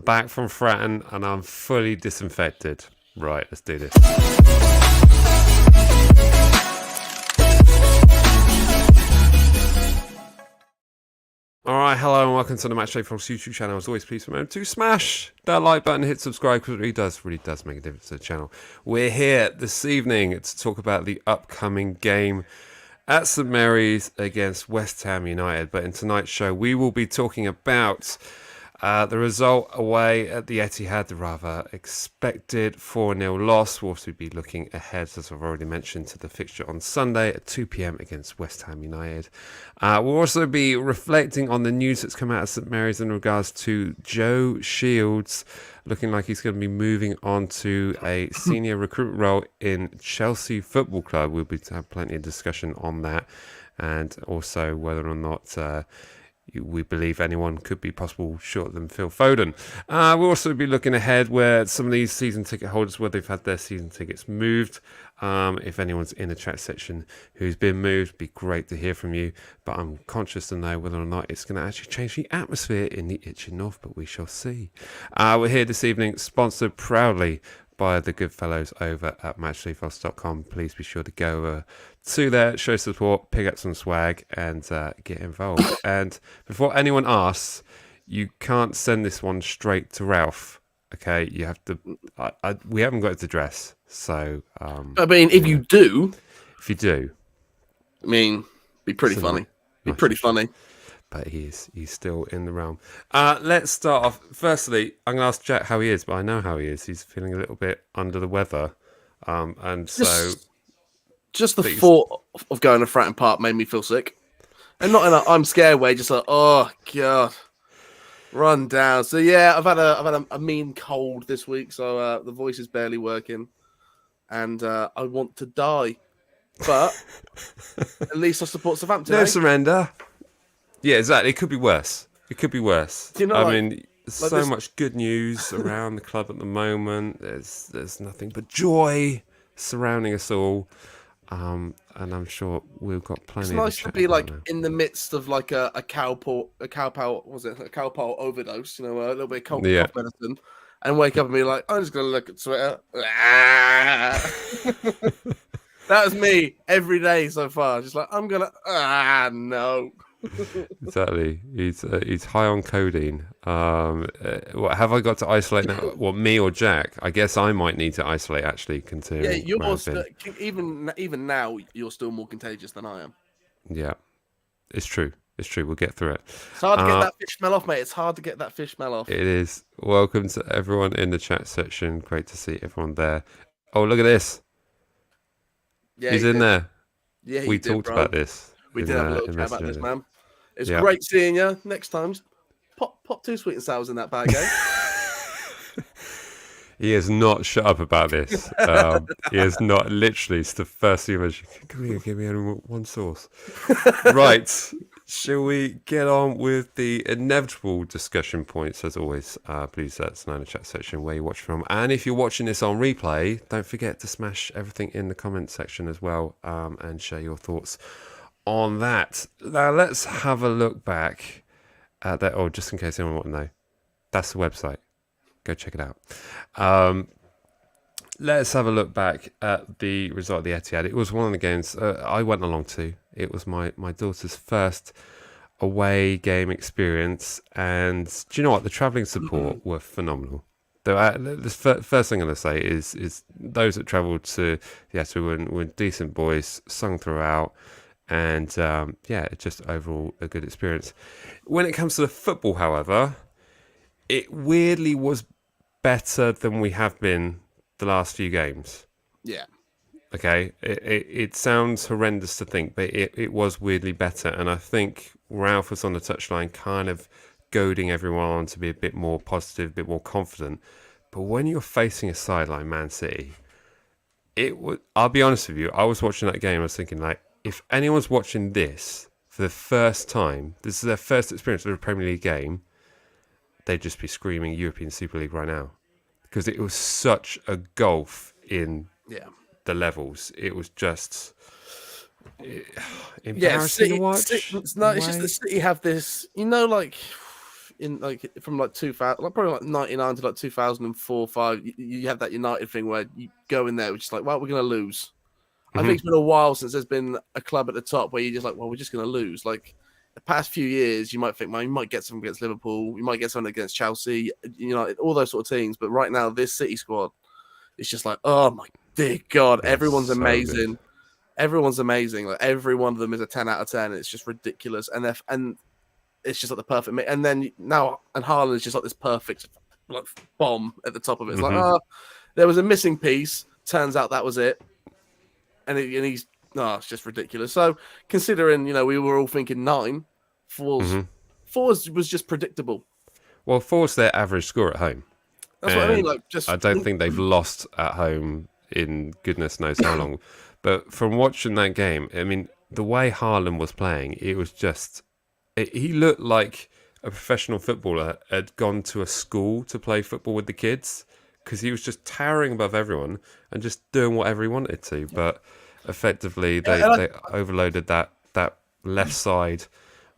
back from Fratton and I'm fully disinfected. Right, let's do this. Alright, hello and welcome to the Match Day Frogs YouTube channel. As always, please remember to smash that like button, hit subscribe, because it really does make a difference to the channel. We're here this evening to talk about the upcoming game at St Mary's against West Ham United. But in tonight's show, we will be talking about the result away at the Etihad, the rather expected 4-0 loss. We'll also be looking ahead, as I've already mentioned, to the fixture on Sunday at 2 p.m. against West Ham United. We'll also be reflecting on the news that's come out of St Mary's in regards to Joe Shields, looking like he's going to be moving on to a senior recruitment role in Chelsea Football Club. We'll be have plenty of discussion on that, and also whether or not we believe anyone could be possible short than Phil Foden. We'll also be looking ahead where some of these season ticket holders, where they've had their season tickets moved. If anyone's in the chat section who's been moved, it'd be great to hear from you. But I'm conscious to know whether or not it's going to actually change the atmosphere in the Itchy North, but we shall see. We're here this evening, sponsored proudly by the good fellows over at matchdayfrogs.com. Please be sure to go to there, show support, pick up some swag, and get involved. And before anyone asks, you can't send this one straight to Ralph. Okay, you have to. We haven't got his address, so. I mean, if you do, I mean, be pretty funny. Be pretty funny. But he's still in the realm. Let's start off. Firstly, I'm going to ask Jack how he is, but I know how he is. He's feeling a little bit under the weather. And so... Just the thought of going to Fratton Park made me feel sick. And not in a I'm scared way, just like, oh, God. Run down. So, yeah, I've had a mean cold this week, so the voice is barely working. And I want to die. But at least I support Southampton. No surrender. Yeah, exactly. It could be worse. You know, I mean, so much good news around the club at the moment. There's nothing but joy surrounding us all, and I'm sure we've got plenty. It's nice to be like in the midst of like a cowpole overdose. You know, a little bit of cough medicine, and wake up and be like, I'm just gonna look at Twitter. That was me every day so far. Just like I'm gonna no. Exactly. He's high on codeine. What have I got to isolate now? What, me or Jack? I guess I might need to isolate, actually, considering. Yeah, even now you're still more contagious than I am. Yeah, it's true. We'll get through it. It's hard to get that fish smell off, mate. It's hard to get that fish smell off. It is. Welcome to everyone in the chat section. Great to see everyone there. Oh, look at this. Yeah, he's in there. Yeah, we talked about this. We did have a little chat about this, man. It's great seeing you. Next time, pop 2 sweet and sours in that bag, eh? He has not shut up about this. He has not. Literally, it's the first thing I mentioned. Give me only one sauce. Right. Shall we get on with the inevitable discussion points? As always, please let us know in the chat section where you watch from. And if you're watching this on replay, don't forget to smash everything in the comment section as well, and share your thoughts on that. Now, let's have a look back at that. Oh, just in case anyone wants to know, that's the website. Go check it out. Let's have a look back at the result of the Etihad. It was one of the games I went along to. It was my daughter's first away game experience. And do you know what? The travelling support were phenomenal. The first thing I'm going to say is those that travelled to the Etihad were decent boys, sung throughout. And just overall a good experience. When it comes to the football, however, it weirdly was better than we have been the last few games. Yeah. Okay. It sounds horrendous to think, but it was weirdly better. And I think Ralph was on the touchline kind of goading everyone on to be a bit more positive, a bit more confident. But when you're facing a side like Man City, I'll be honest with you, I was watching that game, I was thinking, like, if anyone's watching this for the first time, this is their first experience of a Premier League game, they'd just be screaming European Super League right now. Because it was such a gulf in the levels. It was just embarrassing to watch. It's just the City have this, you know, like in like from like 2000, like probably like 99 to like 2004, 5. You have that United thing where you go in there, which is like, well, we're gonna lose. I think it's been a while since there's been a club at the top where you're just like, well, we're just gonna lose. Like the past few years, you might think, well, you might get something against Liverpool, you might get something against Chelsea, all those sort of teams. But right now, this City squad, it's just like, oh my dear God, everyone's so amazing. good. Everyone's amazing. Like every one of them is a 10 out of 10. It's just ridiculous. And it's just like the perfect mix. And then now, and Haaland is just like this perfect like bomb at the top of it. It's like, there was a missing piece. Turns out that was it. And he's, it's just ridiculous. So considering, we were all thinking 9, fours was just predictable. Well, 4's their average score at home. That's what I mean. Like, just I don't think they've lost at home in goodness knows how long. But from watching that game, I mean, the way Haaland was playing, it was just... he looked like a professional footballer had gone to a school to play football with the kids, because he was just towering above everyone and just doing whatever he wanted to. But effectively, they overloaded that left side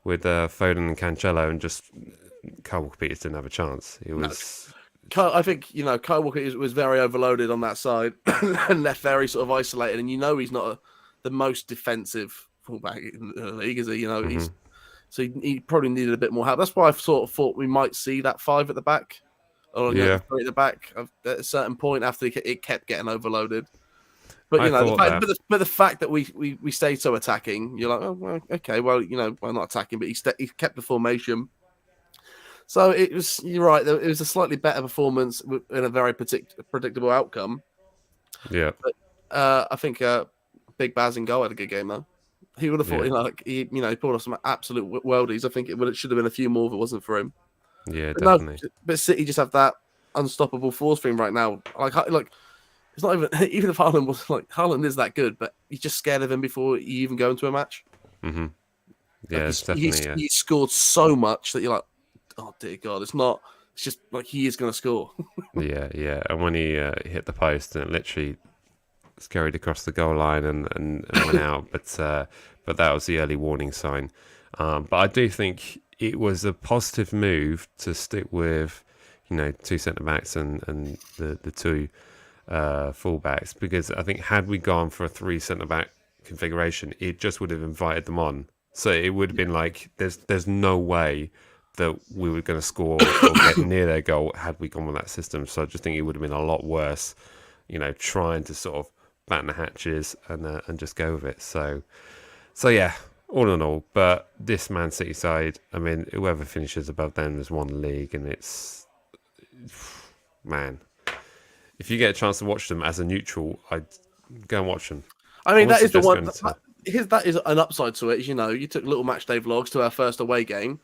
with Foden and Cancelo, and just Kyle Walker-Peters didn't have a chance. It was... I think, Kyle Walker was very overloaded on that side and left very sort of isolated. And he's not the most defensive fullback in the league, is he? So he probably needed a bit more help. That's why I sort of thought we might see that 5 at the back, or 3 at the back at a certain point after it kept getting overloaded. But the fact that we stayed so attacking, you're like, oh, well, okay, well, we're not attacking, but he kept the formation. So it was. You're right. It was a slightly better performance in a very predictable outcome. Yeah. But I think Big Baz in goal had a good game though. He would have thought, he pulled off some absolute worldies. I think it should have been a few more if it wasn't for him. Yeah, definitely. But City just have that unstoppable force thing right now. Like it's not even if Haaland is that good, but you're just scared of him before you even go into a match. Mm-hmm. Yeah, it's definitely. He scored so much that you're like, oh dear God, it's not. It's just like he is going to score. yeah. And when he hit the post, and it literally scurried across the goal line and went out. But that was the early warning sign. But I do think it was a positive move to stick with, 2 centre backs and the 2 full-backs, because I think had we gone for a 3 centre back configuration, it just would have invited them on. So it would have been like there's no way that we were going to score or get near their goal had we gone with that system. So I just think it would have been a lot worse, trying to sort of batten the hatches and just go with it. So yeah, all in all. But this Man City side, I mean, whoever finishes above them has won the league, and it's, man, if you get a chance to watch them as a neutral, I'd go and watch them. I mean, that is the one. That is an upside to it. Is, you took little match day vlogs to our first away game.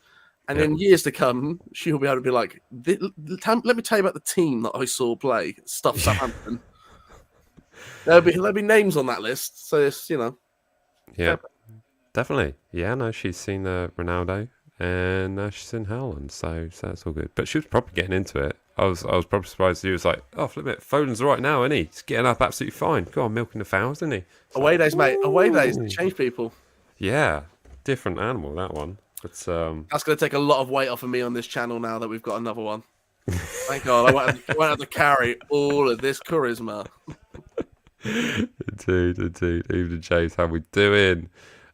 And in years to come, she'll be able to be like, let me tell you about the team that I saw play, stuff Southampton. There'll be names on that list. So it's, Yeah, definitely. Yeah, no, she's seen Ronaldo, and now she's seen Haaland, so that's all good. But she was probably getting into it. I was probably surprised he was like, oh, flip it, Foden's right now, isn't he? He's getting up absolutely fine. Go on, milking the fowls, isn't he? It's away days, mate. Away days, they change people. Yeah, different animal, that one. But, that's going to take a lot of weight off of me on this channel now that we've got another one. Thank God, I won't have to carry all of this charisma. Indeed. Evening, James, how we doing?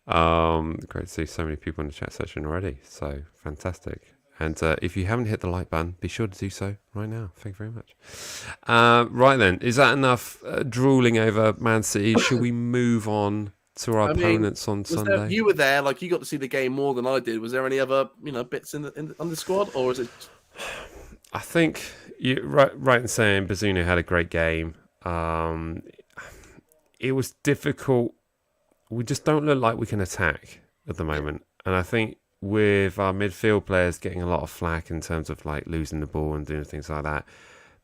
Great to see so many people in the chat section already. So fantastic. And if you haven't hit the like button, be sure to do so right now. Thank you very much. Right then, is that enough drooling over Man City? Should we move on to our opponents on Sunday? You were there, you got to see the game more than I did. Was there any other, bits on the squad, or is it? I think you're right in saying Bazunu had a great game. It was difficult. We just don't look like we can attack at the moment, and I think with our midfield players getting a lot of flack in terms of losing the ball and doing things like that,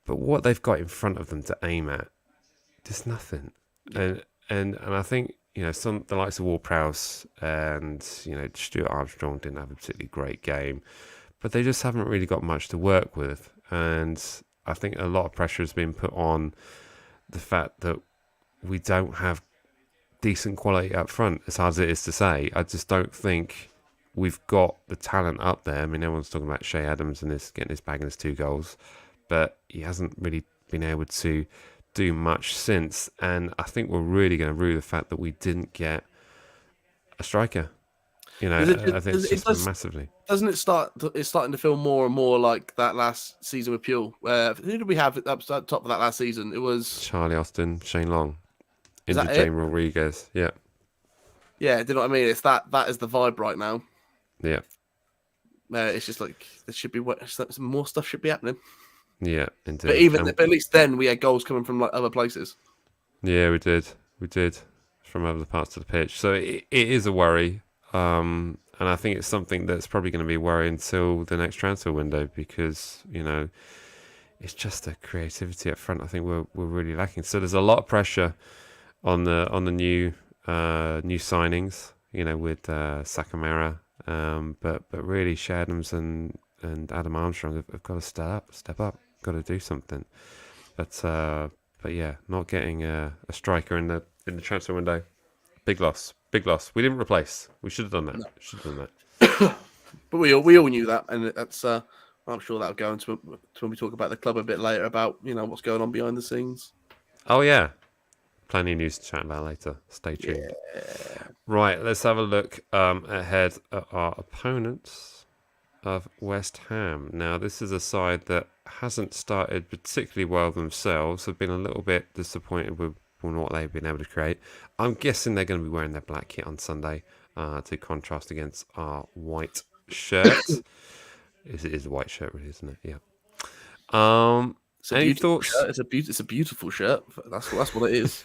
but what they've got in front of them to aim at, there's nothing, and I think. The likes of Ward-Prowse and, Stuart Armstrong didn't have a particularly great game, but they just haven't really got much to work with. And I think a lot of pressure has been put on the fact that we don't have decent quality up front, as hard as it is to say. I just don't think we've got the talent up there. I mean, everyone's talking about Shea Adams and getting his bag and his 2 goals, but he hasn't really been able to do much since. And I think we're really going to rue the fact that we didn't get a striker. You know, I think it's just massively. Doesn't it start? It's starting to feel more and more like that last season with Pule. Who did we have up top of that last season? It was Charlie Austin, Shane Long, that James Rodriguez. Yeah. Yeah, do you know what I mean? It's that is the vibe right now. Yeah. It's just like there should be some more stuff should be happening. Yeah, indeed. But at least then we had goals coming from like other places. Yeah, we did from other parts of the pitch. So it is a worry, and I think it's something that's probably going to be a worry until the next transfer window, because it's just the creativity up front. I think we're really lacking. So there's a lot of pressure on the new signings, with Sakamara, but really Shea Adams and Adam Armstrong have got to step up, got to do something. But yeah, not getting a striker in the transfer window, big loss. We didn't replace. We should have done that. No. Should have done that. But we all knew that, and that's I'm sure that'll go into when we talk about the club a bit later about what's going on behind the scenes. Oh yeah. Plenty of news to chat about later. Stay tuned. Yeah. Right, let's have a look ahead at our opponents of West Ham. Now, this is a side that hasn't started particularly well themselves. Have been a little bit disappointed with what they've been able to create. I'm guessing they're going to be wearing their black kit on Sunday to contrast against our white shirt. It is a white shirt, really, isn't it? Yeah. Any thoughts? Shirt. It's a beautiful shirt. That's what it is.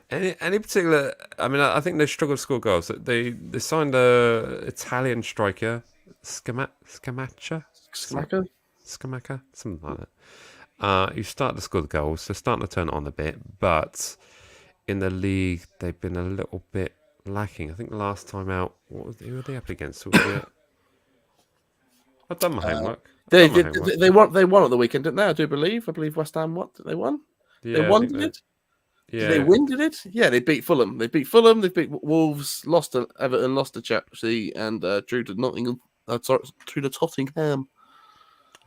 Any particular? I mean, I think they struggled to score goals. They signed a Italian striker, Scamacca, something like that. Who started to score the goals. They're starting to turn it on a bit, but in the league they've been a little bit lacking. I think the last time out, who were they up against? I've done my homework. They won at the weekend, didn't they? I believe West Ham. What they won? Yeah, they won, did it? Yeah. Did they win? Did it? Yeah, they beat Fulham. They beat Wolves. Lost to Everton. Lost to Chelsea, and drew to Nottingham. Drew to Tottenham.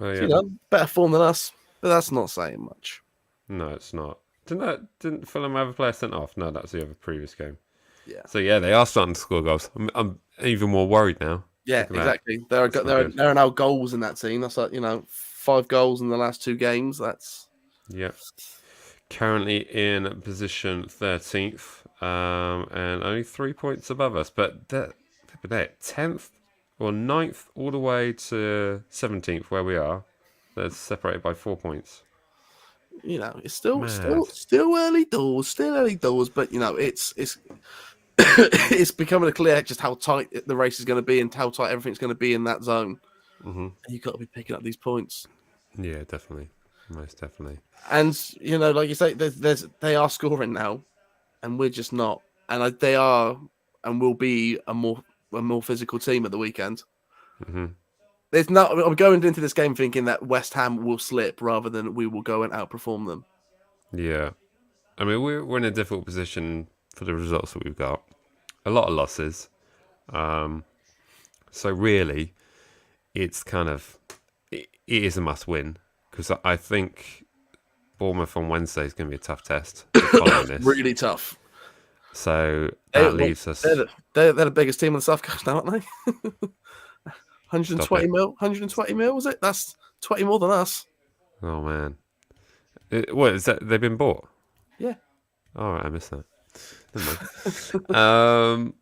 Oh, yeah. So, better form than us, but that's not saying much. No, it's not. Didn't Fulham have a player sent off? No, that was the other previous game. Yeah. So yeah, they are starting to score goals. I'm even more worried now. Yeah, exactly. There are now goals in that team. That's like 5 goals in the last 2 games. That's currently in position 13th, and only 3 points above us. But they're 10th or 9th all the way to 17th where we are. They're separated by 4 points. It's still early doors. Still early doors, but it's it's becoming clear just how tight the race is going to be and how tight everything's going to be in that zone. Mm-hmm. And you've got to be picking up these points. Yeah, definitely, most definitely. And like you say, they are scoring now, and we're just not. And they are and will be a more physical team at the weekend. Mm-hmm. I'm going into this game thinking that West Ham will slip rather than we will go and outperform them. Yeah, I mean we're in a difficult position for the results that we've got. A lot of losses. So really, it's kind of it is a must win, because I think Bournemouth on Wednesday is going to be a tough test. Following this. Really tough. So that leaves us. They're the biggest team on the South Coast now, aren't they? 120 mil. 120 mil, was it? That's 20 more than us. Oh man, what is that? They've been bought. Yeah. All right, I missed that. Never mind.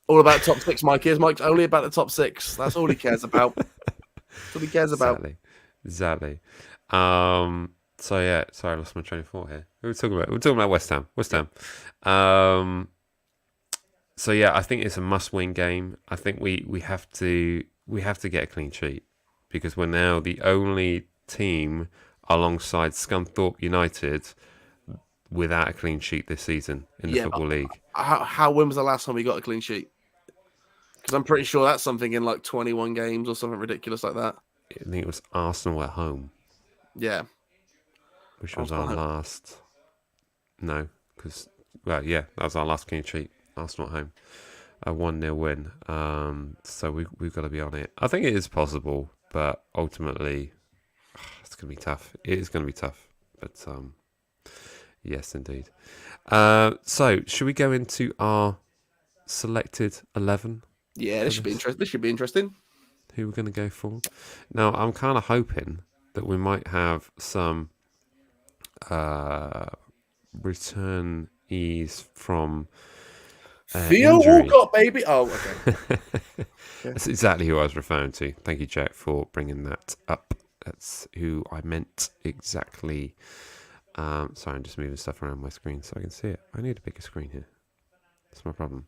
All about top 6, Mike is. Mike's only about the top 6. That's all he cares about. That's all he cares about. Exactly. So yeah, sorry, I lost my train of thought here. We're talking about West Ham. So yeah, I think it's a must-win game. I think we have to get a clean sheet, because we're now the only team alongside Scunthorpe United without a clean sheet this season in the Football League. When was the last time we got a clean sheet? Because I'm pretty sure that's something in like 21 games or something ridiculous like that. I think it was Arsenal at home. Yeah. Which was our last... No, because... Well, yeah, that was our last clean sheet. Arsenal at home. a 1-0 win. So we've got to be on it. I think it is possible, but ultimately it's going to be tough. It is going to be tough, but yes, indeed. So should we go into our selected 11? Yeah, this should be interesting. This should be interesting. Who we're going to go for? Now, I'm kind of hoping that we might have some returnees from Theo injury. Walcott, baby. Oh, okay. That's exactly who I was referring to. Thank you, Jack, for bringing that up. That's who I meant exactly. Sorry, I'm just moving stuff around my screen so I can see it. I need a bigger screen here. That's my problem.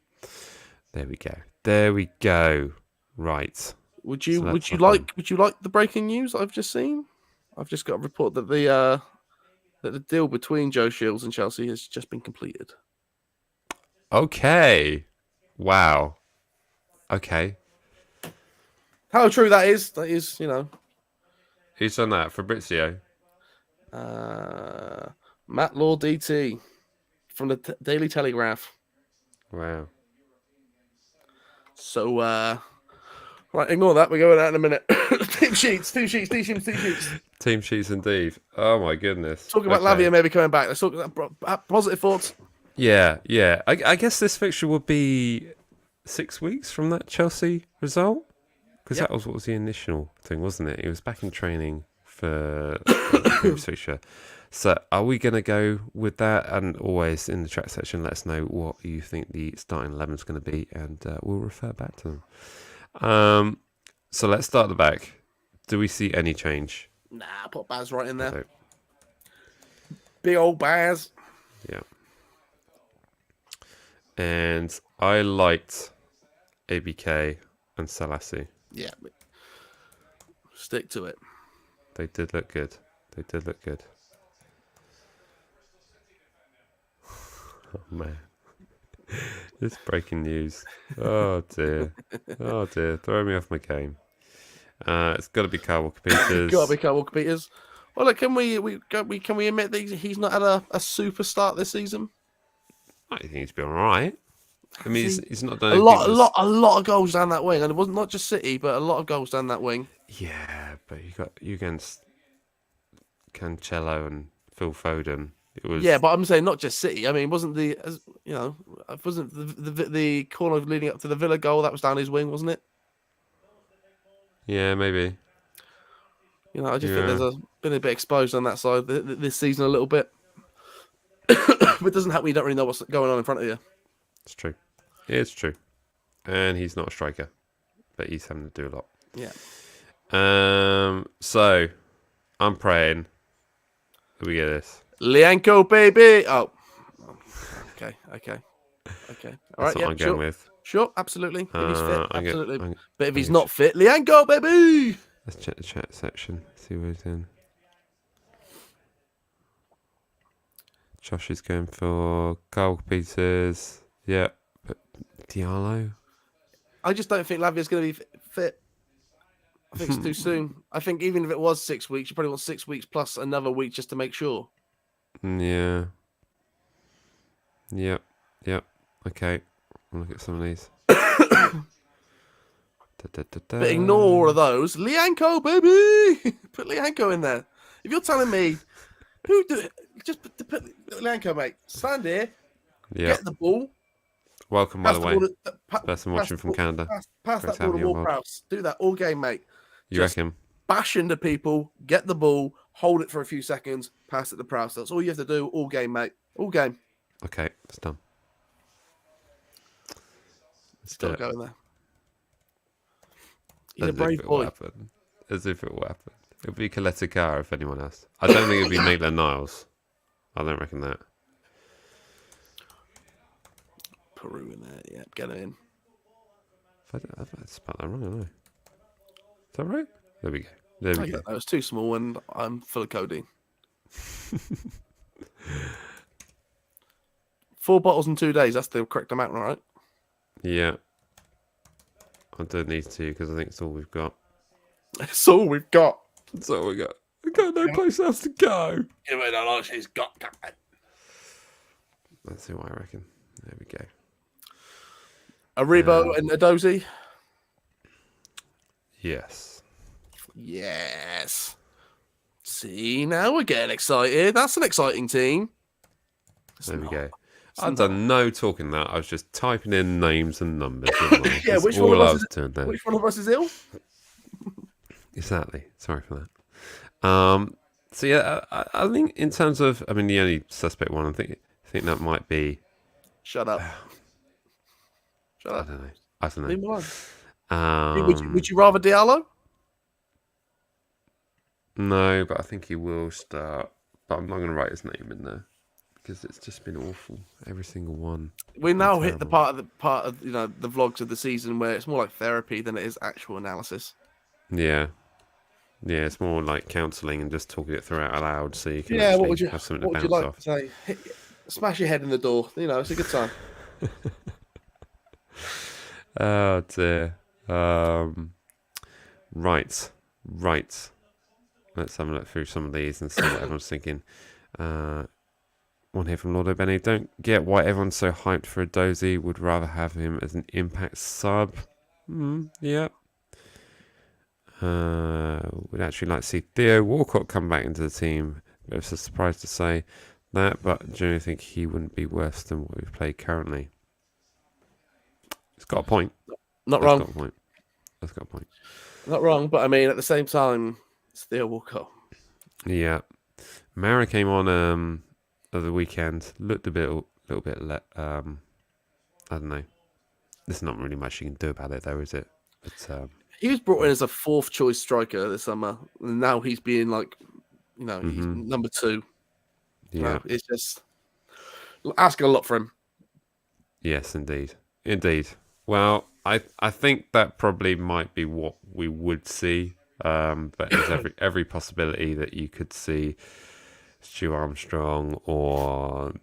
There we go. There we go. Right. Would you like the breaking news I've just seen? I've just got a report that the deal between Joe Shields and Chelsea has just been completed. Okay. Wow. Okay. How true that is, Who's done that? Fabrizio? Matt Law DT from the Daily Telegraph. Wow. So, right, ignore that. We're going out in a minute. Team sheets. Team sheets indeed. Oh my goodness. Talking about Lavia maybe coming back. Let's talk about positive thoughts. Yeah. I guess this fixture would be 6 weeks from that Chelsea result. Because that was what was the initial thing, wasn't it? It was back in training for the previous fixture. So are we going to go with that? And always in the chat section, let us know what you think the starting 11 is going to be, and we'll refer back to them. So let's start at the back. Do we see any change? Nah, put Baz right in there. So, big old Baz. Yeah. And I liked ABK and Selassie. Yeah. Stick to it. They did look good. Oh, man. It's breaking news. Oh, dear. Throw me off my game. It's got to be Kyle Walker-Peters. Well, look, can we admit that he's not had a super start this season? I think he's been all right. I mean, he's not done a lot of goals down that wing, and it wasn't not just City, but a lot of goals down that wing. Yeah, but you against Cancelo and Phil Foden. It was... Yeah, but I'm saying not just City. I mean, wasn't the corner leading up to the Villa goal that was down his wing, wasn't it? Yeah, maybe. I just think there's been a bit exposed on that side this season a little bit. But it doesn't help when you don't really know what's going on in front of you. It's true. It's true. And he's not a striker, but he's having to do a lot. Yeah. So, I'm praying that we get this. Lianco, baby! Oh. Okay. All That's right, what I'm going with. Sure, absolutely. If he's fit, absolutely. But if he's not fit, Lianco, baby! Let's check the chat section. See what he's in. Josh is going for Kyle Peters. Yeah, but Diallo. I just don't think Lavia's going to be fit. I think it's too soon. I think even if it was 6 weeks, you probably want 6 weeks plus another week just to make sure. Yeah. Yep. Okay. I'll look at some of these. But ignore all of those. Lianco, baby! Put Lianco in there. If you're telling me, just put Lianco, mate. Stand here. Yeah. Get the ball. Welcome, by the way. Person watching from Canada. Pass that ball to Ward-Prowse. Do that all game, mate. You reckon? Bash into people, get the ball, hold it for a few seconds, pass it to Prowse. That's all you have to do all game, mate. All game. Okay, it's done. Still going there. He's a brave boy. As if it will happen. It'll be Coletta Carr if anyone else. I don't think it'll be Maitland-Niles. I don't reckon that. Peru in there, yeah, get it in. I've spelled that wrong, haven't I? Is that right? There we go. That was too small and I'm full of codeine. 4 bottles in 2 days, that's the correct amount, right? Yeah. I don't need to because I think it's all we've got. It's all we've got. That's all we got. We've got no place else to go. Give it a lot, she's got that. That's what I reckon. There we go. Aribo and Adozi. Yes. Yes. See, now we're getting excited. That's an exciting team. There we go. I've done no talking that. I was just typing in names and numbers. Yeah, which one of us is ill? Exactly. Sorry for that. So yeah, I think in terms of, I mean, the only suspect one, I think that might be. Shut up. Shut up. I don't know. Leave me alone. Would you rather Diallo? No, but I think he will start. But I'm not going to write his name in there because it's just been awful. Every single one. We now hit the part of the vlogs of the season where it's more like therapy than it is actual analysis. Yeah. Yeah, it's more like counselling and just talking it through out loud so you can have something to bounce what would you like off. to say? Smash your head in the door. It's a good time. Oh dear. Right. Let's have a look through some of these and see what everyone's thinking. One here from Lordo Benny. Don't get why everyone's so hyped for a Dozy. Would rather have him as an impact sub. Yeah. Would actually like to see Theo Walcott come back into the team. Bit of a surprise to say that, but generally think he wouldn't be worse than what we've played currently. It's got a point. Not wrong. That's got a point. Not wrong, but I mean, at the same time, it's Theo Walcott. Yeah. Mara came on over the weekend. Looked a little bit. I don't know. There's not really much you can do about it, though, is it? But, he was brought in as a fourth choice striker this summer, and now he's being like, he's number 2. Yeah, it's just asking a lot for him. Yes, indeed. Well, I think that probably might be what we would see. But there's every possibility that you could see Stu Armstrong or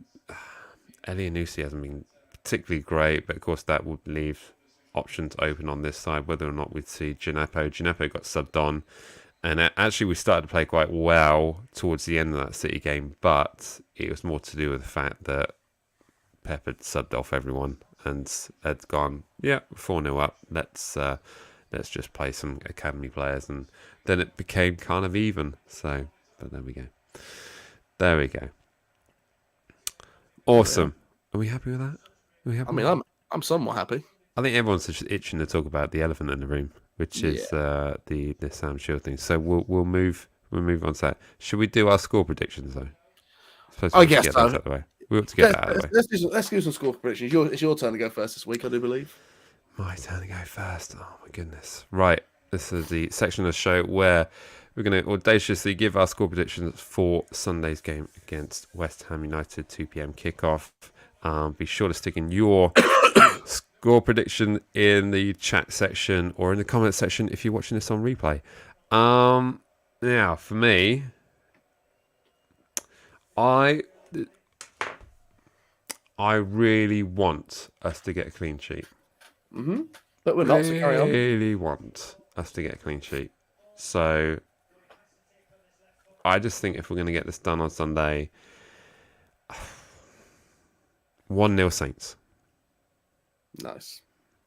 Elianusi hasn't been particularly great, but of course that would leave options open on this side, whether or not we'd see Gineppo. Gineppo got subbed on, and actually we started to play quite well towards the end of that City game, but it was more to do with the fact that Pep had subbed off everyone and had gone, 4-0 up, let's just play some academy players, and then it became kind of even. So, but there we go. Awesome. Yeah. Are we happy with that? I'm somewhat happy. I think everyone's just itching to talk about the elephant in the room, which is the Sam Shield thing. So we'll move on to that. Should we do our score predictions though? I guess so. Out of the way. We ought to get that out of the way. Let's do some score predictions. It's your turn to go first this week, I do believe. My turn to go first. Oh my goodness. Right. This is the section of the show where we're going to audaciously give our score predictions for Sunday's game against West Ham United, 2 p.m. kickoff. Be sure to stick in your score prediction in the chat section or in the comment section if you're watching this on replay. Now, for me, I really want us to get a clean sheet. Mm-hmm. But we're not, so carry on. Really want us to get a clean sheet. So I just think if we're going to get this done on Sunday, 1-0 Saints. Nice.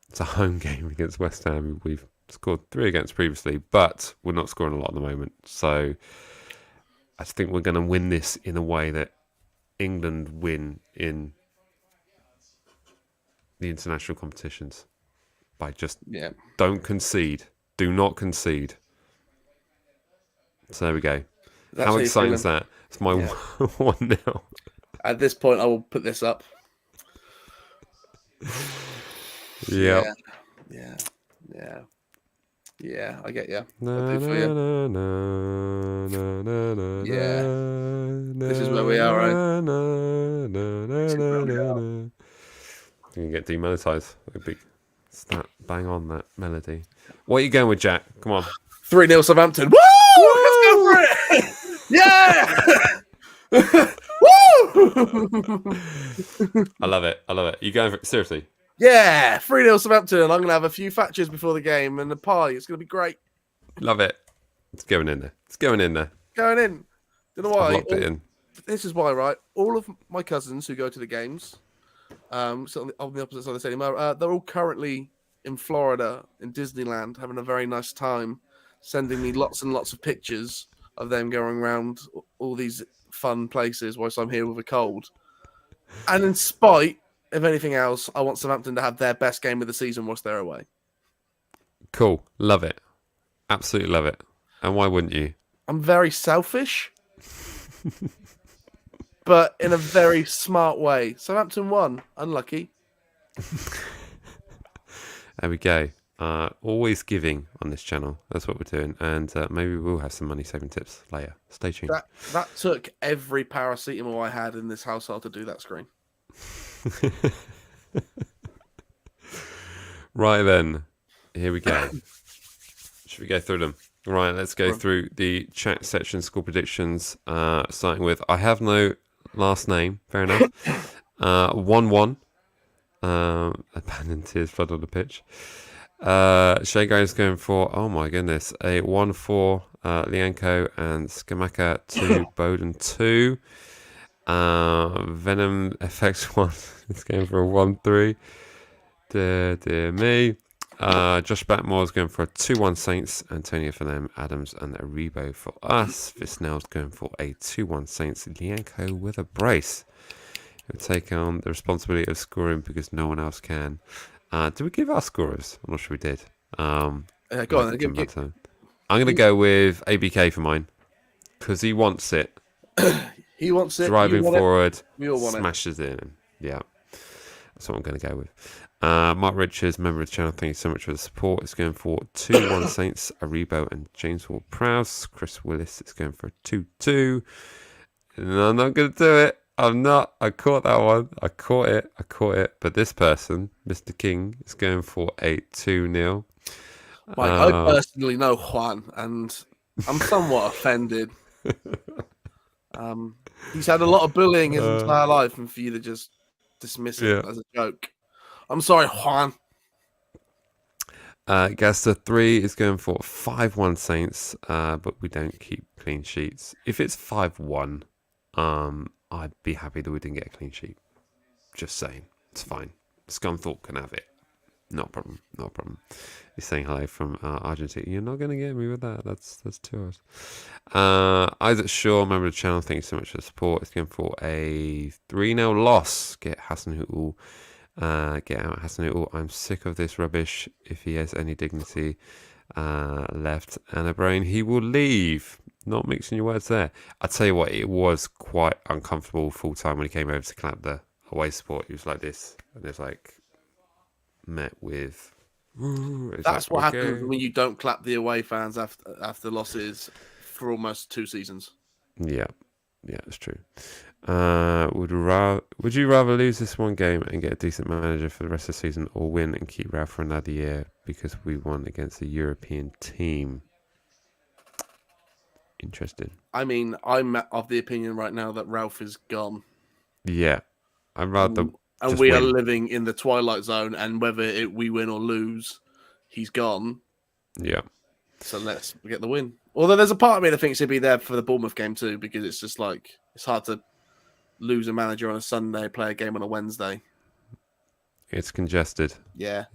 It's a home game against West Ham. We've scored 3 against previously, but we're not scoring a lot at the moment. So I think we're going to win this in a way that England win in the international competitions. By just don't concede. Do not concede. So there we go. How exciting is that? It's my 1-0. At this point, I will put this up. Yeah, I get you. This is where we are, right? You can get demonetized. Start bang on that melody. What are you going with, Jack? Come on. 3-0 Southampton. Woo! Let's go for it! Yeah! Woo! I love it. You going for it? Seriously? Yeah! 3-0 Southampton. I'm going to have a few thatchers before the game and a pie. It's going to be great. Love it. It's going in there. Going in. Do you know why? I've locked it in. This is why, right? All of my cousins who go to the games So on the opposite side of the stadium. They're all currently in Florida, in Disneyland, having a very nice time, sending me lots and lots of pictures of them going around all these fun places whilst I'm here with a cold. And in spite of anything else, I want Southampton to have their best game of the season whilst they're away. Cool. Love it. Absolutely love it. And why wouldn't you? I'm very selfish, but in a very smart way. Southampton won. Unlucky. There we go. Always giving on this channel. That's what we're doing. And maybe we'll have some money saving tips later. Stay tuned. That took every paracetamol I had in this household to do that screen. Right then. Here we go. Should we go through them? Right, let's go through the chat section score predictions. Starting with I have no last name. Fair enough. 1-1. Abandoned tears flood on the pitch. Shay Graham's going for, oh my goodness, a 1-4. Lianco and Skamaka 2. Bowden 2. Venom FX1 is going for a 1-3. Dear me. Josh Batmore's going for a 2-1 Saints. Antonio for them. Adams and Aribo for us. Visnell's going for a 2-1 Saints. Lianco with a brace. He'll take on the responsibility of scoring because no one else can. Did we give our scorers? I'm not sure we did. Go on, then. I'm going to go with ABK for mine because he wants it. He wants it. Driving forward, We all want smashes it in. Yeah, that's what I'm going to go with. Mark Richards, member of the channel, thank you so much for the support. It's going for 2-1 Saints, Aribo and James Ward-Prowse. Chris Willis is going for a 2-2. And I'm not going to do it. I'm not. I caught that one. I caught it. But this person, Mr. King, is going for a 2-0. Mike, I personally know Juan, and I'm somewhat offended. He's had a lot of bullying his entire life, and for you to just dismiss it as a joke. I'm sorry, Juan. Gaster 3 is going for 5-1 Saints, but we don't keep clean sheets. If it's 5-1, I'd be happy that we didn't get a clean sheet. Just saying. It's fine. Scunthorpe can have it. No problem. He's saying hello from Argentina. You're not going to get me with that. That's 2 hours. Isaac Shaw, member of the channel, thank you so much for the support. It's going for a 3-0 loss. Get Hasenhüttl. Get out Hasenhüttl. I'm sick of this rubbish. If he has any dignity left and a brain, he will leave. Not mixing your words there. I tell you what, it was quite uncomfortable full time when he came over to clap the away support. He was like this, and it's like met with. That's what happens when you don't clap the away fans after losses for almost 2 seasons. Yeah, it's true. Would you rather lose this one game and get a decent manager for the rest of the season, or win and keep Ralph for another year because we won against a European team? Interesting. I mean, I'm of the opinion right now that Ralph is gone. Yeah, I'd rather. And we are living in the twilight zone, and whether we win or lose, he's gone. Yeah. So let's get the win. Although there's a part of me that thinks he'd be there for the Bournemouth game too, because it's just like it's hard to lose a manager on a Sunday, play a game on a Wednesday. It's congested. Yeah.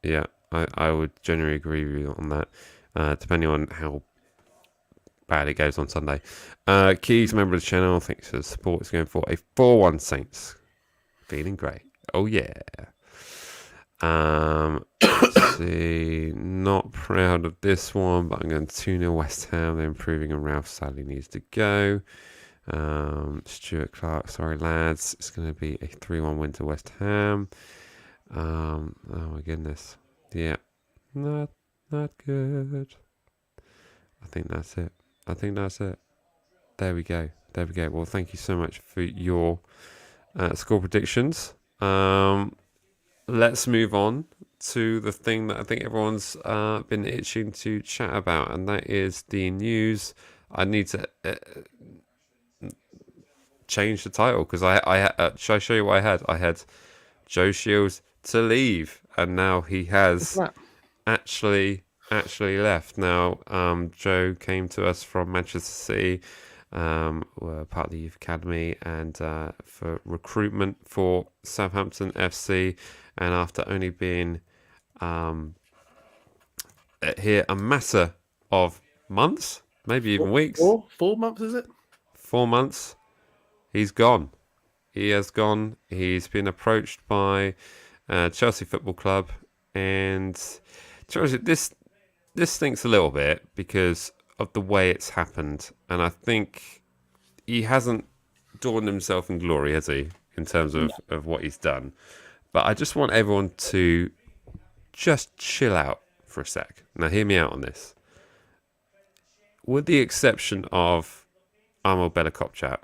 Yeah, I would generally agree with you on that. Depending on how bad it goes on Sunday. Keys, member of the channel, thanks for the support. It's going for a 4-1 Saints. Feeling great. Oh yeah. Let's see. Not proud of this one, but I'm going 2-0 West Ham. They're improving, and Ralph sadly needs to go. Stuart Clark, sorry lads. It's going to be a 3-1 win to West Ham. Oh my goodness. Yeah. Not good. I think that's it. There we go. Well, thank you so much for your score predictions. Let's move on to the thing that I think everyone's been itching to chat about, and that is the news. I need to change the title because I should I show you what I had? I had Joe Shields to leave, and now he has actually left. Now, Joe came to us from Manchester City. were part of the youth academy, and for recruitment for Southampton FC. And after only being here a matter of months, maybe even weeks, 4 months is it? 4 months, he's gone. He has gone. He's been approached by Chelsea Football Club, and Chelsea, this stinks a little bit because of the way it's happened, and I think he hasn't adorned himself in glory, has he, in terms of what he's done. But I just want everyone to just chill out for a sec. Now, hear me out on this. With the exception of Armel Bella-Kotchap,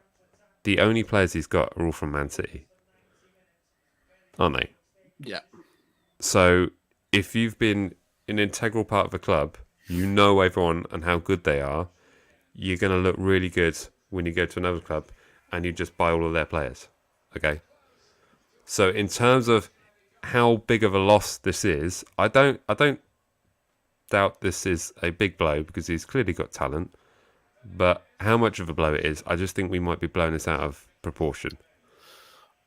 the only players he's got are all from Man City, aren't they? Yeah. So if you've been an integral part of a club, you know everyone and how good they are, you're going to look really good when you go to another club and you just buy all of their players. Okay? So in terms of how big of a loss this is, I don't doubt this is a big blow because he's clearly got talent. But how much of a blow it is, I just think we might be blowing this out of proportion.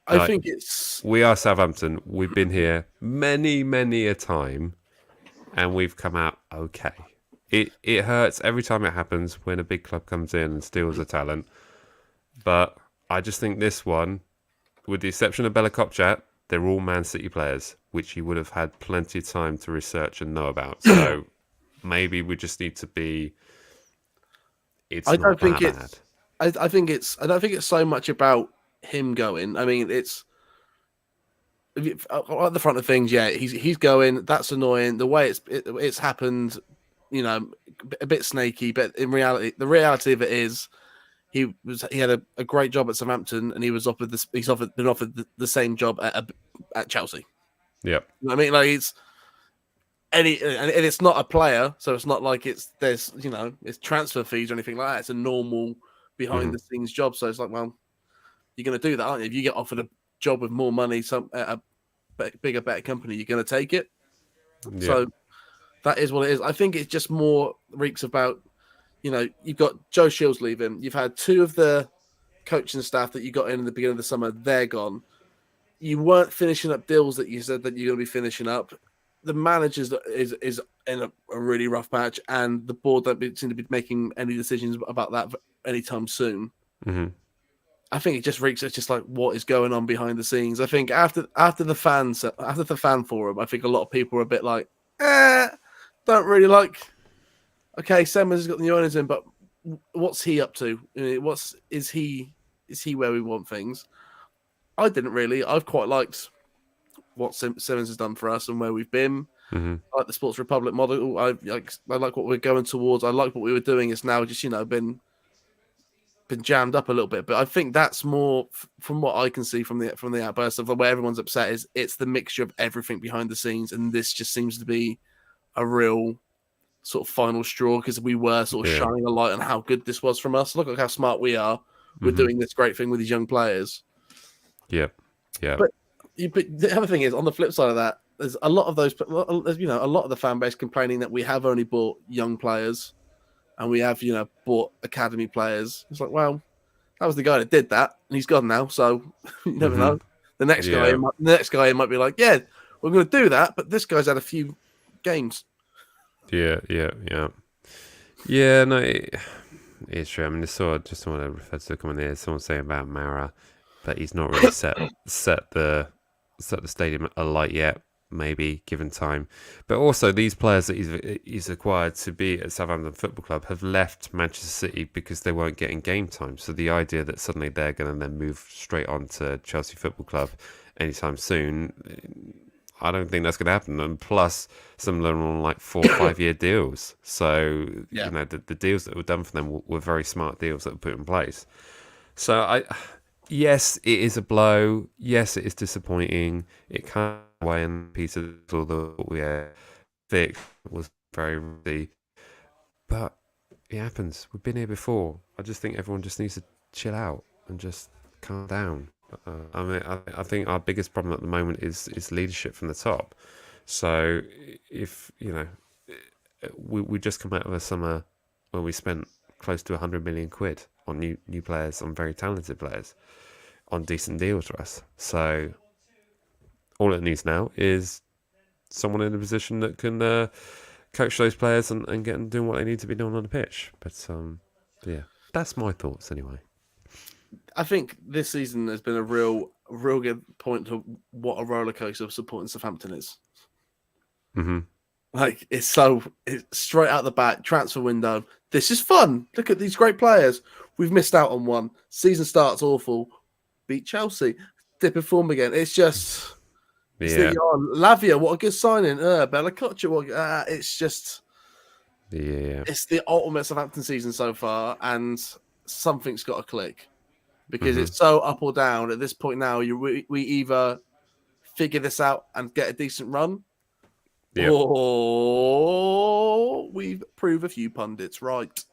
I think it's... We are Southampton. We've been here many, many a time, and we've come out okay. It hurts every time it happens when a big club comes in and steals a talent. But I just think this one, with the exception of Bella-Kotchap, they're all Man City players, which you would have had plenty of time to research and know about. So maybe we just need to be... I don't think it's so much about him going. I mean, it's at the front of things. Yeah, he's going. That's annoying. The way it's happened, a bit snaky. But in reality, the reality of it is, he had a great job at Southampton, and he's been offered the same job at Chelsea. Yeah, I mean, like and it's not a player, so it's not like it's transfer fees or anything like that. It's a normal behind the scenes job. So it's like, well, you're going to do that, aren't you? If you get offered a job with more money, at a bigger, better company, you're going to take it. Yeah. So that is what it is. I think it's just more reeks about, you've got Joe Shields leaving. You've had two of the coaching staff that you got in the beginning of the summer. They're gone. You weren't finishing up deals that you said that you're going to be finishing up. The manager is in a really rough patch, and the board don't seem to be making any decisions about that anytime soon. Mm-hmm. I think it just reeks. It's just like, what is going on behind the scenes. I think after the fan forum, I think a lot of people are a bit like, don't really like. Okay, Semmers has got the new owners in, but what's he up to? Is he where we want things? I didn't really. I've quite liked what Simmons has done for us and where we've been. Mm-hmm. I like the Sports Republic model. I like what we're going towards. I like what we were doing. It's now just been jammed up a little bit. But I think that's more from what I can see from the outburst of where everyone's upset is it's the mixture of everything behind the scenes, and this just seems to be a real sort of final straw because we were sort of shining a light on how good this was from us. Look at how smart we are. We're doing this great thing with these young players. Yeah. But the other thing is, on the flip side of that, there's a lot of those, a lot of the fan base complaining that we have only bought young players and we have, bought academy players. It's like, well, that was the guy that did that, and he's gone now. So you never know. The next guy might be like, yeah, we're going to do that, but this guy's had a few games. Yeah. No, it's true. I mean, just want to refer to the comment there. Someone saying about Mara, but he's not really set the stadium alight yet. Maybe given time, but also these players that he's acquired to be at Southampton Football Club have left Manchester City because they weren't getting game time. So the idea that suddenly they're going to then move straight on to Chelsea Football Club anytime soon, I don't think that's going to happen. And plus, some of them are on like 4 or 5 year deals. So the deals that were done for them were very smart deals that were put in place. So yes, it is a blow. Yes, it is disappointing. It can't away in pieces, although we had Vic was very rusty. But it happens. We've been here before. I just think everyone just needs to chill out and just calm down. I think our biggest problem at the moment is leadership from the top. So if we just come out of a summer where we spent close to 100 million quid on new players, on very talented players, on decent deals for us. So all it needs now is someone in a position that can coach those players and get them doing what they need to be doing on the pitch. But yeah, that's my thoughts anyway. I think this season has been a real good point to what a roller coaster of supporting Southampton is. Mm-hmm. Like it's straight out the back transfer window. This is fun. Look at these great players. We've missed out on one. Season starts awful. Beat Chelsea. Dip in form again. It's just. Yeah. Lavia, what a good signing. Bella Kotcher, it's just. Yeah. It's the ultimate Southampton season so far, and something's got to click because it's so up or down at this point now. We either figure this out and get a decent run, or we prove a few pundits right.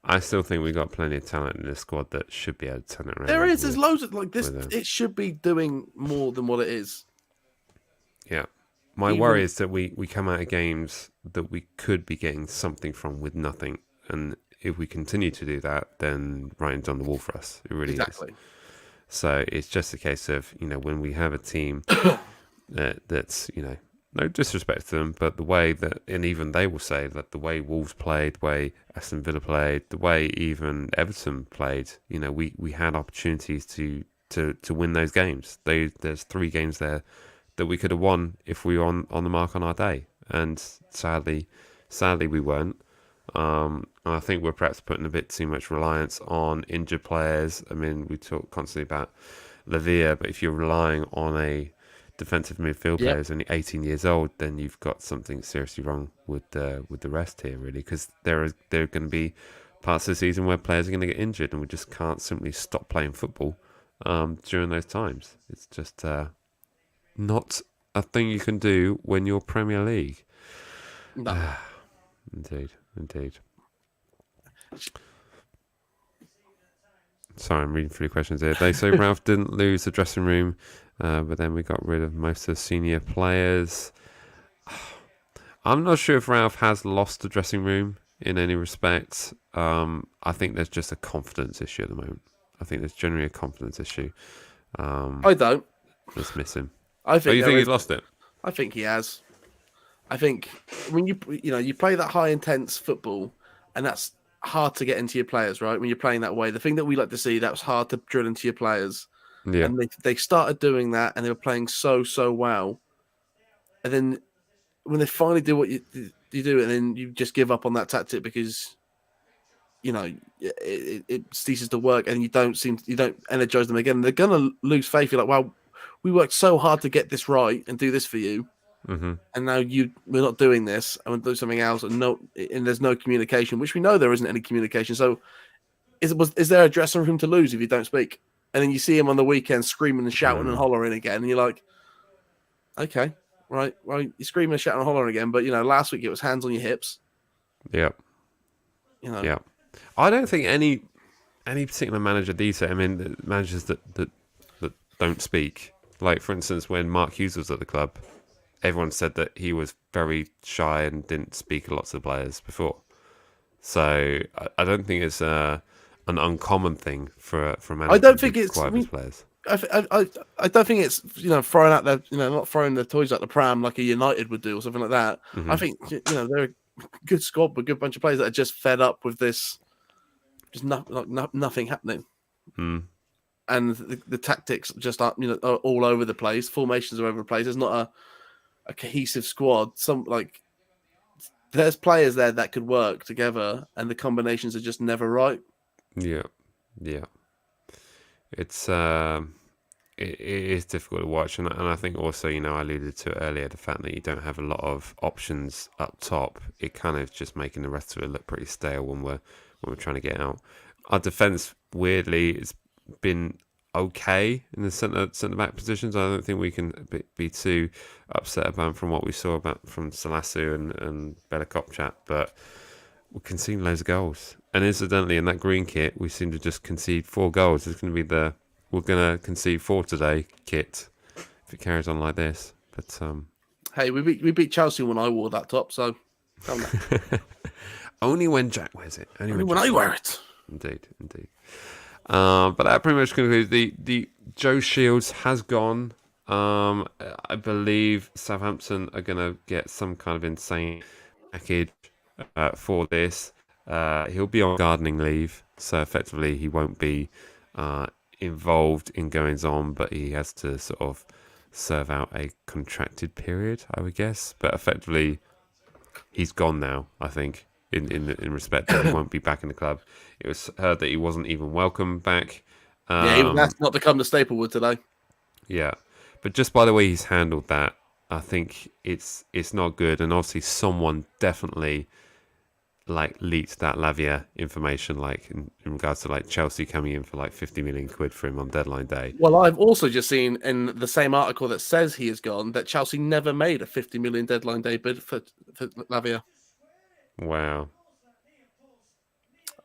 I still think we got plenty of talent in this squad that should be able to turn it around. There's loads of like this. It should be doing more than what it is. Yeah. My worry is that we come out of games that we could be getting something from with nothing. And if we continue to do that, then writing's on the wall for us. It really is. So it's just a case of, when we have a team that's, no disrespect to them, but the way that, and even they will say that the way Wolves played, the way Aston Villa played, the way even Everton played, we had opportunities to win those games. There's 3 games there that we could have won if we were on the mark on our day, and sadly we weren't. I think we're perhaps putting a bit too much reliance on injured players. I mean, we talk constantly about Lavia, but if you're relying on a defensive midfield player who's only 18 years old, then you've got something seriously wrong with the rest here, really, because there are going to be parts of the season where players are going to get injured, and we just can't simply stop playing football during those times. It's just not a thing you can do when you're Premier League. No. Indeed. Sorry, I'm reading through the questions here. They say Ralph didn't lose the dressing room, but then we got rid of most of the senior players. I'm not sure if Ralph has lost the dressing room in any respect. I think there's just a confidence issue at the moment. I think there's generally a confidence issue. I don't. Let's miss him. I think you think he's lost it? I think he has. I think when you play that high intense football, and that's hard to get into your players, right? When you're playing that way, the thing that we like to see, that was hard to drill into your players. Yeah. And they started doing that, and they were playing so well. And then when they finally do what you do, and then you just give up on that tactic because it ceases to work, and you don't energize them again. They're gonna lose faith. You're like, wow, we worked so hard to get this right and do this for you. Mm-hmm. And now we're not doing this, and we'll do something else, and there's no communication, which we know there isn't any communication. So, is there a dressing room to lose if you don't speak? And then you see him on the weekend screaming and shouting and hollering again, and you're like, okay, right, well, you're screaming and shouting and hollering again, but last week it was hands on your hips. Yeah. Yeah. I don't think any particular manager these days. I mean, managers that don't speak. Like, for instance, when Mark Hughes was at the club, everyone said that he was very shy and didn't speak a lot to the players before. So I don't think it's an uncommon thing for a manager. I don't think it's quiet with players. I don't think it's throwing out their not throwing their toys out the pram like a United would do or something like that. Mm-hmm. I think they're a good squad, but a good bunch of players that are just fed up with this, just nothing happening. Mm. And the tactics just are all over the place. Formations are over the place. There's not a cohesive squad. There's players there that could work together, and the combinations are just never right. Yeah. It's it is difficult to watch, and I think also I alluded to it earlier, the fact that you don't have a lot of options up top. It kind of just making the rest of it look pretty stale when we're trying to get out. Our defense, weirdly, it's been okay in the centre back positions. I don't think we can be too upset about from what we saw from Salasu and Bella Kopchak, but we're conceding loads of goals. And incidentally, in that green kit, we seem to just concede 4 goals. It's going to be we're going to concede 4 today kit if it carries on like this. But hey, we beat Chelsea when I wore that top, so. Only when Jack wears it. Only when I wear it. Indeed, indeed. But that pretty much concludes the Joe Shields has gone. I believe Southampton are going to get some kind of insane package for this. He'll be on gardening leave, so effectively he won't be involved in goings on, but he has to sort of serve out a contracted period, I would guess. But effectively, he's gone now, I think, in respect that he won't be back in the club. It was heard that he wasn't even welcome back. Yeah, he was asked not to come to Staplewood today. Yeah, but just by the way he's handled that, I think it's not good. And obviously, someone definitely like leaked that Lavia information, like in regards to like Chelsea coming in for like 50 million quid for him on deadline day. Well, I've also just seen in the same article that says he is gone that Chelsea never made a 50 million deadline day bid for Lavia. Wow.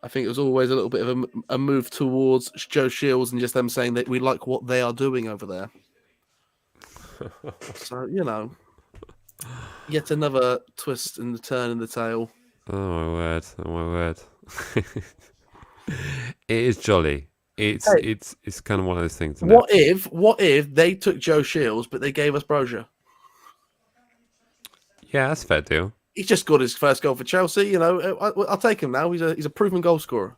I think it was always a little bit of a move towards Joe Shields and just them saying that we like what they are doing over there. So, yet another twist in the turn in the tail. Oh my word! Oh my word! It is jolly. It's kind of one of those things. What if they took Joe Shields but they gave us Brozier? Yeah, that's a fair deal. He's just got his first goal for Chelsea. I'll take him now. He's a proven goal scorer.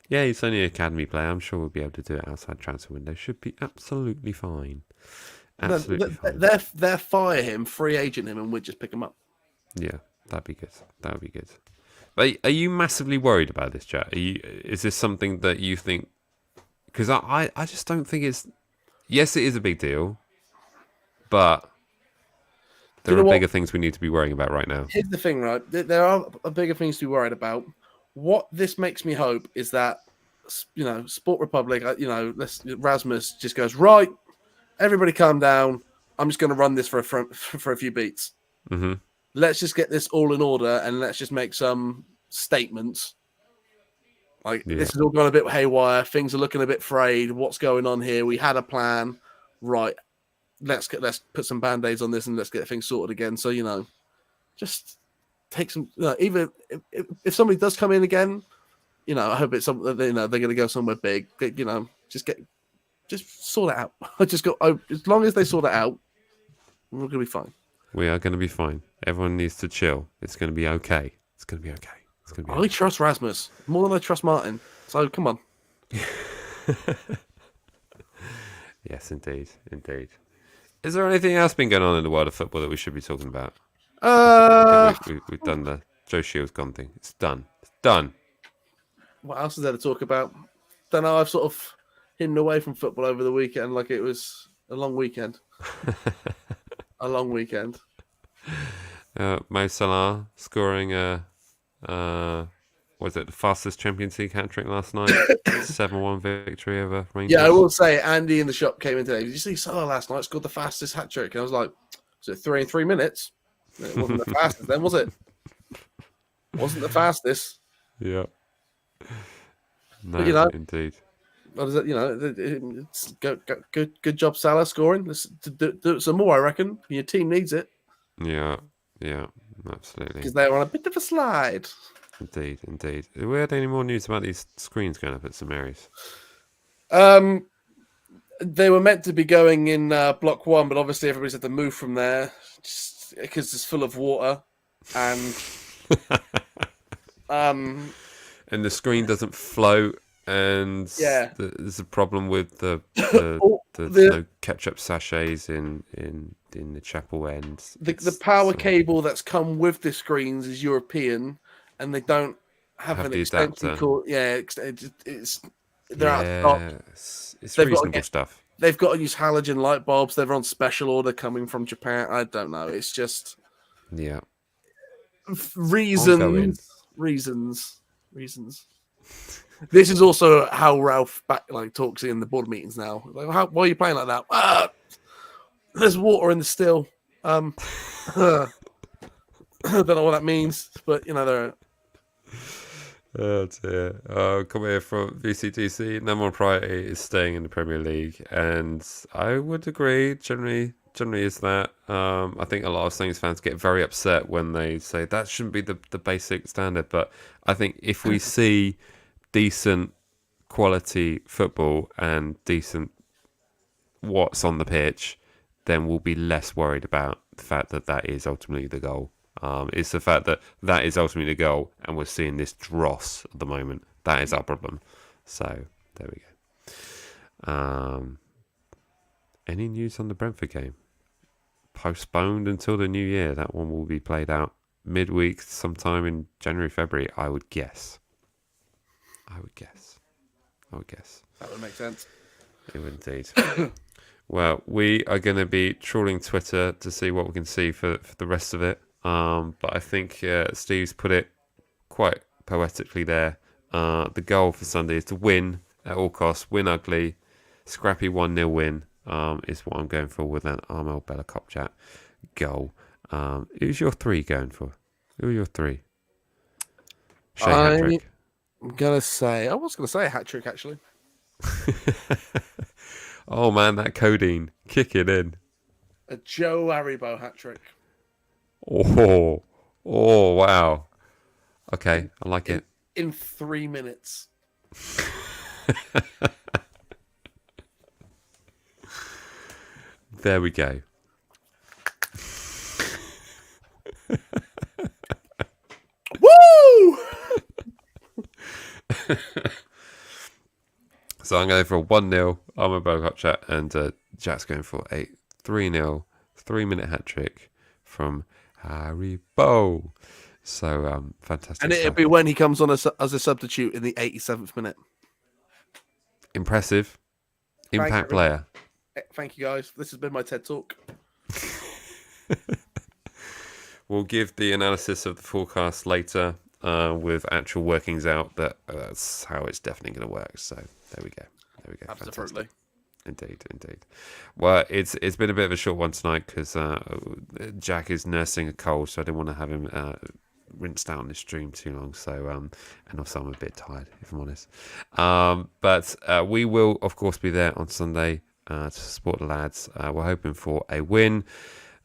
Yeah, he's only an academy player. I'm sure we'll be able to do it outside transfer window. Should be absolutely fine. Absolutely fine. They'll fire him, free agent him, and we'll just pick him up. Yeah, that'd be good. That would be good. But are you massively worried about this, Jack? Is this something that you think? Because I just don't think it's. Yes, it is a big deal, but there are bigger things we need to be worrying about right now. Here's the thing, right? There are bigger things to be worried about. What this makes me hope is that, Sport Republic, Rasmus just goes, right, everybody calm down. I'm just going to run this for a few beats. Mm-hmm. Let's just get this all in order and let's just make some statements. This has all gone a bit haywire. Things are looking a bit frayed. What's going on here? We had a plan. Right. Let's put some band-aids on this and let's get things sorted again. So, just take some, even if somebody does come in again, I hope it's something that, they're going to go somewhere big, just sort it out. As long as they sort it out, we're going to be fine. We are going to be fine. Everyone needs to chill. It's going to be okay. It's going to be okay. It's going to be I trust Rasmus more than I trust Martin. So come on. Yes, indeed. Indeed. Is there anything else been going on in the world of football that we should be talking about? We've done the Joe Shields gone thing. It's done. It's done. What else is there to talk about? Don't know. I've sort of hidden away from football over the weekend like it was a long weekend. A long weekend. Mo Salah scoring was it the fastest Champions League hat-trick last night? 7-1 victory over Rangers. Yeah, I will say, Andy in the shop came in today. Did you see Salah last night scored the fastest hat-trick? And I was like, was it 3 in 3 minutes? It wasn't the fastest then, was it? Wasn't the fastest. Yeah. No, but, indeed. It's good job, Salah, scoring. Let's do it some more, I reckon. Your team needs it. Yeah, absolutely. Because they're on a bit of a slide. Indeed. Have we had any more news about these screens going up at St Mary's? They were meant to be going in Block 1, but obviously everybody's had to move from there just because it's full of water. And and the screen doesn't float, and there's a problem with the no ketchup sachets in the chapel end. The power cable that's come with the screens is European, and they don't have an extension cord. Yeah, they're out of stock. It's reasonable stuff. They've got to use halogen light bulbs. They're on special order coming from Japan. I don't know. It's just reasons. This is also how Ralph talks in the board meetings now. Like, why are you playing like that? There's water in the still. I don't know what that means, but there. Oh dear. Come here from VCTC. Number one priority is staying in the Premier League, and I would agree. Generally, Generally is that. I think a lot of Saints fans get very upset when they say that shouldn't be the basic standard. But I think if we see decent quality football and decent what's on the pitch, then we'll be less worried about the fact that that is ultimately the goal. It's the fact that that is ultimately the goal, and we're seeing this dross at the moment. That is our problem. So there we go. Any news on the Brentford game? Postponed until the new year. That one will be played out midweek, sometime in January, February. I would guess. That would make sense. It would indeed. Well, we are going to be trawling Twitter to see what we can see for the rest of it. But I think Steve's put it quite poetically there. The goal for Sunday is to win at all costs, win ugly, scrappy 1-0 win is what I'm going for with an Armel Bella Cop Chat goal. Who's your 3 going for? Who are your 3? Shea hat-trick. I was going to say a hat-trick, actually. Oh, man, that codeine. Kick it in. A Joe Aribo hat-trick. Oh, wow. Okay, I like it. In 3 minutes. There we go. Woo! So I'm going for a 1-0. I'm a Bogart chat, and Jack's going for a 3-0, 3-minute hat trick from Harry Bow. So fantastic. And it'll be when he comes on as a substitute in the 87th minute. Impressive. Impact player. Thank you, guys. This has been my TED Talk. We'll give the analysis of the forecast later with actual workings out, but that's how it's definitely going to work. So there we go. Absolutely. Fantastic. Indeed. Well, it's been a bit of a short one tonight because Jack is nursing a cold, so I didn't want to have him rinsed out on this stream too long. So and also I'm a bit tired, if I'm honest. But we will, of course, be there on Sunday to support the lads. We're hoping for a win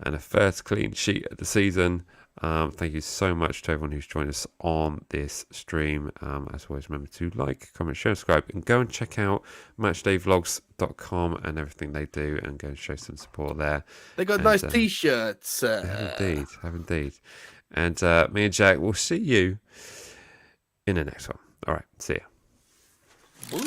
and a first clean sheet of the season. Thank you so much to everyone who's joined us on this stream. As always, remember to like, comment, share, subscribe, and go and check out matchdayvlogs.com and everything they do, and go and show some support there. They got nice t-shirts. Have indeed. And me and Jack will see you in the next one. All right, see ya. Woo.